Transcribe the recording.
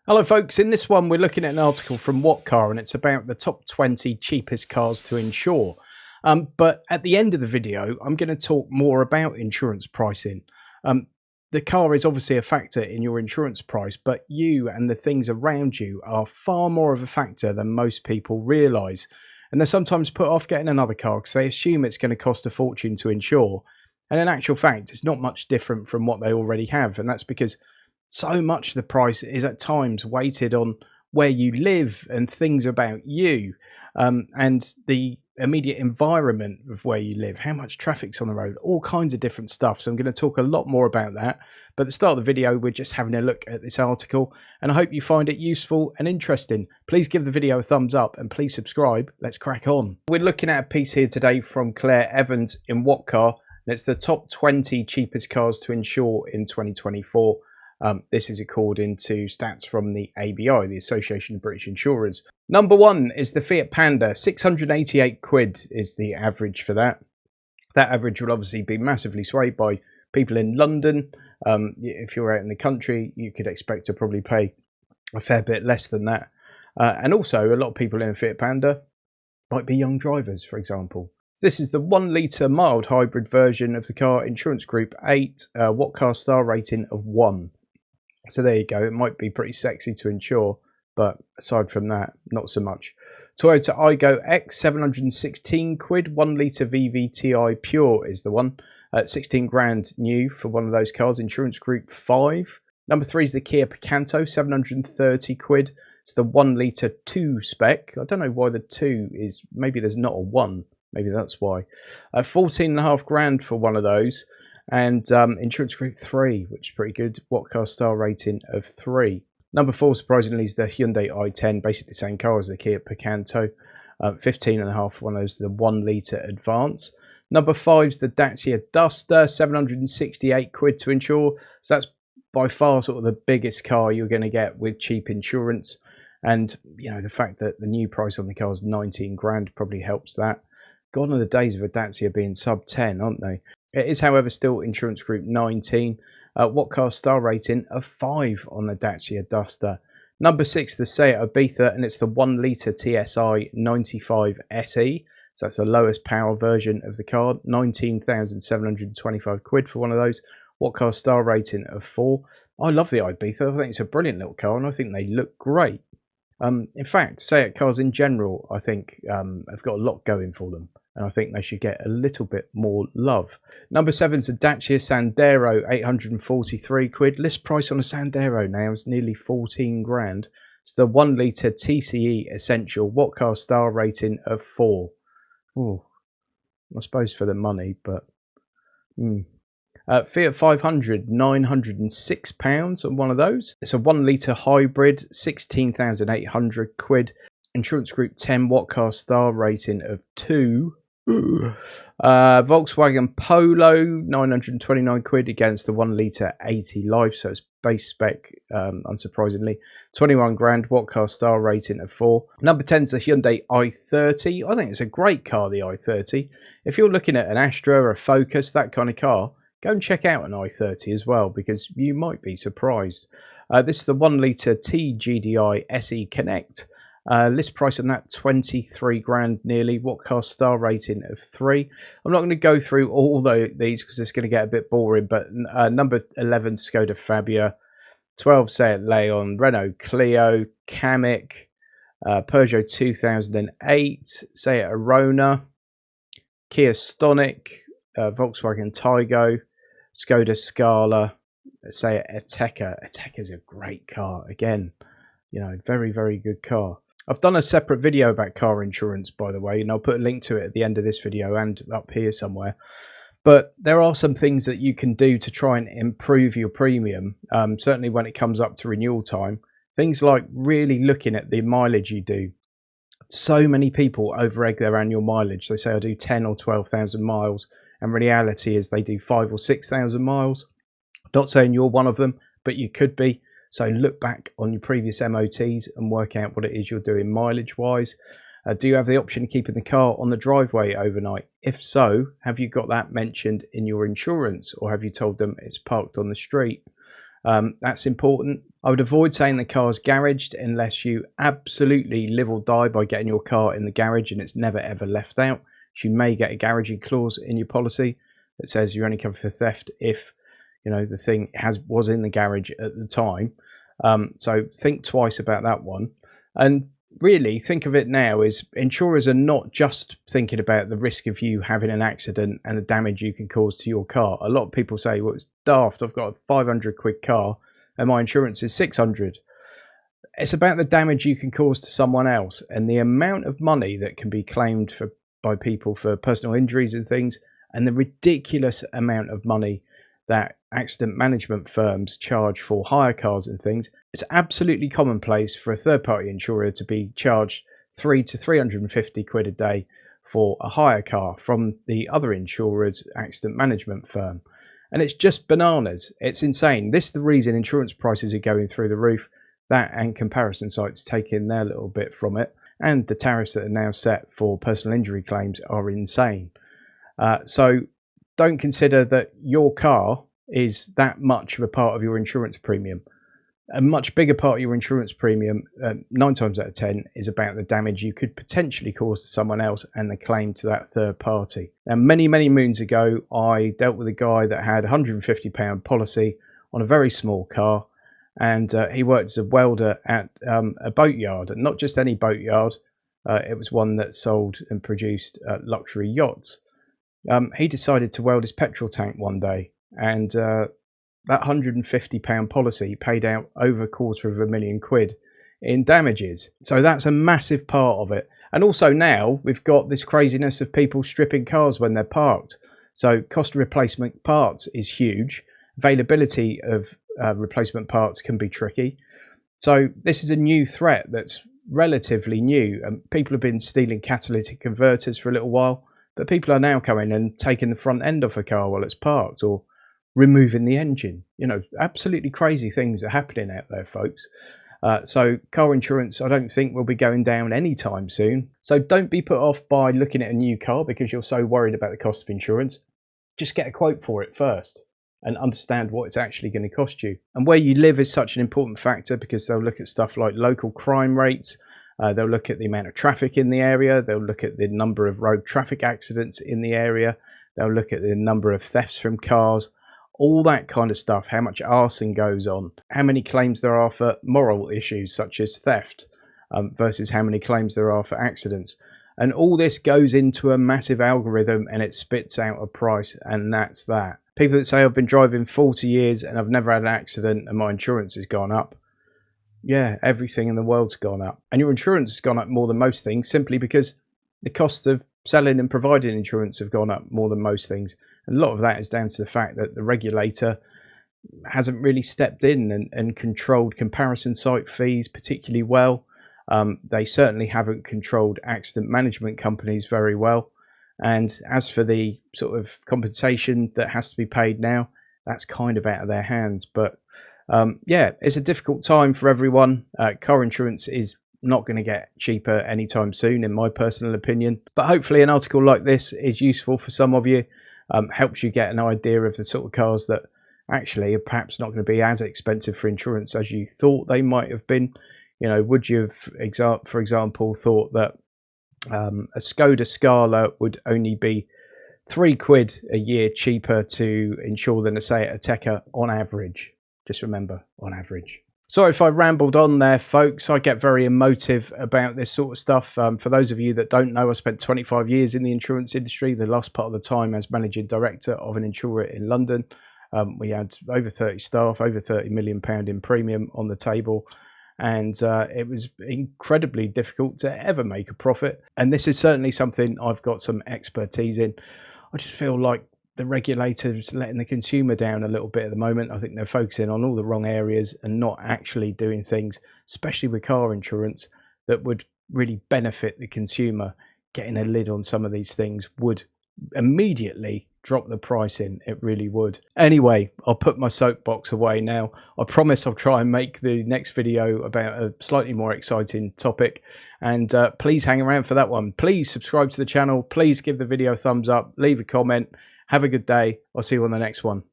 Hello folks, in this one we're looking at an article from What and it's about the top 20 cheapest cars to insure. But at the end of the video I'm going to talk more about insurance pricing. The car is obviously a factor in your insurance price, but you and the things around you are far more of a factor than most people realise. And they're sometimes put off getting another car because they assume it's going to cost a fortune to insure. And in actual fact it's not much different from what they already have, and that's because so much of the price is at times weighted on where you live and things about you, and the immediate environment of where you live, how much traffic's on the road, all kinds of different stuff. So I'm going to talk a lot more about that. But at the start of the video, we're just having a look at this article, and I hope you find it useful and interesting. Please give the video a thumbs up and please subscribe. Let's crack on. We're looking at a piece here today from Claire Evans in What Car, and it's the top 20 cheapest cars to insure in 2024. This is according to stats from the ABI, the Association of British Insurers. Number one is the Fiat Panda. 688 quid is the average for that. That average will obviously be massively swayed by people in London. If you're out in the country, you could expect to probably pay a fair bit less than that. And also, a lot of people in a Fiat Panda might be young drivers, for example. So this is the 1 litre mild hybrid version of the car, Insurance Group 8, What Car star rating of 1. So there you go. It might be pretty sexy to insure, but aside from that, not so much. Toyota 𝑖GO X, 716 quid, 1 litre VVTi Pure is the one. 16 grand new for one of those cars, Insurance Group 5. Number 3 is the Kia Picanto, 730 quid. It's the 1 litre 2 spec. I don't know why the 2 is, maybe there's not a 1. Maybe that's why. 14.5 grand for one of those. And Insurance Group 3, which is pretty good. What Car star rating of 3. Number 4, surprisingly, is the Hyundai i10, basically the same car as the Kia Picanto. 15.5 for one of those, the 1 litre Advance. Number 5 is the Dacia Duster, 768 quid to insure. So that's by far sort of the biggest car you're going to get with cheap insurance. And, you know, the fact that the new price on the car is 19 grand probably helps that. Gone are the days of a Dacia being sub 10, aren't they? It is, however, still Insurance Group 19. What Car star rating of 5 on the Dacia Duster. Number 6, the Seat Ibiza, and it's the 1 litre TSI 95 SE. So that's the lowest power version of the car. 19,725 quid for one of those. What Car star rating of 4. I love the Ibiza. I think it's a brilliant little car, and I think they look great. In fact, Seat cars in general, I think, have got a lot going for them. And I think they should get a little bit more love. Number 7 is a Dacia Sandero, 843 quid. List price on a Sandero now is nearly 14 grand. It's the 1 litre TCE Essential. What Car star rating of 4. Oh, I suppose for the money, but... Fiat 500, £906 on one of those. It's a 1 litre hybrid, 16,800 quid. Insurance Group 10, What Car star rating of 2. Volkswagen Polo, 929 quid against the 1 litre 80 Life, so it's base spec, unsurprisingly. 21 grand, What Car star rating of 4. Number 10 is the Hyundai i30. I think it's a great car, the i30. If you're looking at an Astra or a Focus, that kind of car, go and check out an i30 as well, because you might be surprised. This is the 1 litre TGDI SE Connect. List price on that 23 grand nearly. What Car star rating of 3. I'm not going to go through all these because it's going to get a bit boring, but number 11 Skoda Fabia, 12 Seat Leon, Renault Clio, Kamiq, Peugeot 2008, Seat Arona, Kia Stonic, Volkswagen Taigo, Skoda Scala, Seat Ateca. Ateca's a great car. Again, you know, very, very good car. I've done a separate video about car insurance, by the way, and I'll put a link to it at the end of this video and up here somewhere. But there are some things that you can do to try and improve your premium, certainly when it comes up to renewal time. Things like really looking at the mileage you do. So many people over-egg their annual mileage. They say, I do 10 or 12,000 miles, and reality is they do 5 or 6,000 miles. Not saying you're one of them, but you could be. So look back on your previous MOTs and work out what it is you're doing mileage-wise. Do you have the option of keeping the car on the driveway overnight? If so, have you got that mentioned in your insurance, or have you told them it's parked on the street? That's important. I would avoid saying the car's garaged unless you absolutely live or die by getting your car in the garage and it's never ever left out. You may get a garaging clause in your policy that says you're only covered for theft if the thing was in the garage at the time. So think twice about that one. And really think of it now as insurers are not just thinking about the risk of you having an accident and the damage you can cause to your car. A lot of people say, well, it's daft, I've got a £500 car and my insurance is 600. It's about the damage you can cause to someone else and the amount of money that can be claimed by people for personal injuries and things, and the ridiculous amount of money that accident management firms charge for hire cars and things. It's absolutely commonplace for a third-party insurer to be charged £300 to £350 a day for a hire car from the other insurer's accident management firm. And it's just bananas. It's insane. This is the reason insurance prices are going through the roof. That and comparison sites taking their little bit from it. And the tariffs that are now set for personal injury claims are insane. So don't consider that your car is that much of a part of your insurance premium. A much bigger part of your insurance premium, 9 times out of 10, is about the damage you could potentially cause to someone else and the claim to that third party. Now, many, many moons ago, I dealt with a guy that had a £150 policy on a very small car, and he worked as a welder at a boatyard, and not just any boatyard. It was one that sold and produced luxury yachts. He decided to weld his petrol tank one day, and that £150 policy paid out over £250,000 in damages. So that's a massive part of it. And also now we've got this craziness of people stripping cars when they're parked. So cost of replacement parts is huge. Availability of replacement parts can be tricky. So this is a new threat that's relatively new. People have been stealing catalytic converters for a little while, but people are now coming and taking the front end off a car while it's parked, or removing the engine. Absolutely crazy things are happening out there, folks. So car insurance, I don't think will be going down anytime soon. So don't be put off by looking at a new car because you're so worried about the cost of insurance. Just get a quote for it first and understand what it's actually going to cost you. And where you live is such an important factor, because they'll look at stuff like local crime rates. They'll look at the amount of traffic in the area. They'll look at the number of road traffic accidents in the area. They'll look at the number of thefts from cars. All that kind of stuff, how much arson goes on, how many claims there are for moral issues such as theft versus how many claims there are for accidents. And all this goes into a massive algorithm and it spits out a price, and that's that. People that say I've been driving 40 years and I've never had an accident and my insurance has gone up. Yeah, everything in the world's gone up. And your insurance has gone up more than most things simply because the costs of selling and providing insurance have gone up more than most things. And a lot of that is down to the fact that the regulator hasn't really stepped in and controlled comparison site fees particularly well. They certainly haven't controlled accident management companies very well. And as for the sort of compensation that has to be paid now, that's kind of out of their hands. But yeah, it's a difficult time for everyone. Car insurance is not going to get cheaper anytime soon, in my personal opinion. But hopefully an article like this is useful for some of you, helps you get an idea of the sort of cars that actually are perhaps not going to be as expensive for insurance as you thought they might have been. You know, would you have, for example, thought that a Skoda Scala would only be £3 a year cheaper to insure than a Seat Ateca on average? Just remember, on average. Sorry if I rambled on there, folks. I get very emotive about this sort of stuff. For those of you that don't know, I spent 25 years in the insurance industry, the last part of the time as managing director of an insurer in London. We had over 30 staff, over £30 million in premium on the table. And it was incredibly difficult to ever make a profit. And this is certainly something I've got some expertise in. I just feel like the regulators letting the consumer down a little bit at the moment. I think they're focusing on all the wrong areas and not actually doing things, especially with car insurance, that would really benefit the consumer. Getting a lid on some of these things would immediately drop the price in. It really would. Anyway, I'll put my soapbox away now. I promise I'll try and make the next video about a slightly more exciting topic, and please hang around for that one. Please subscribe to the channel. Please give the video a thumbs up, leave a comment. Have a good day. I'll see you on the next one.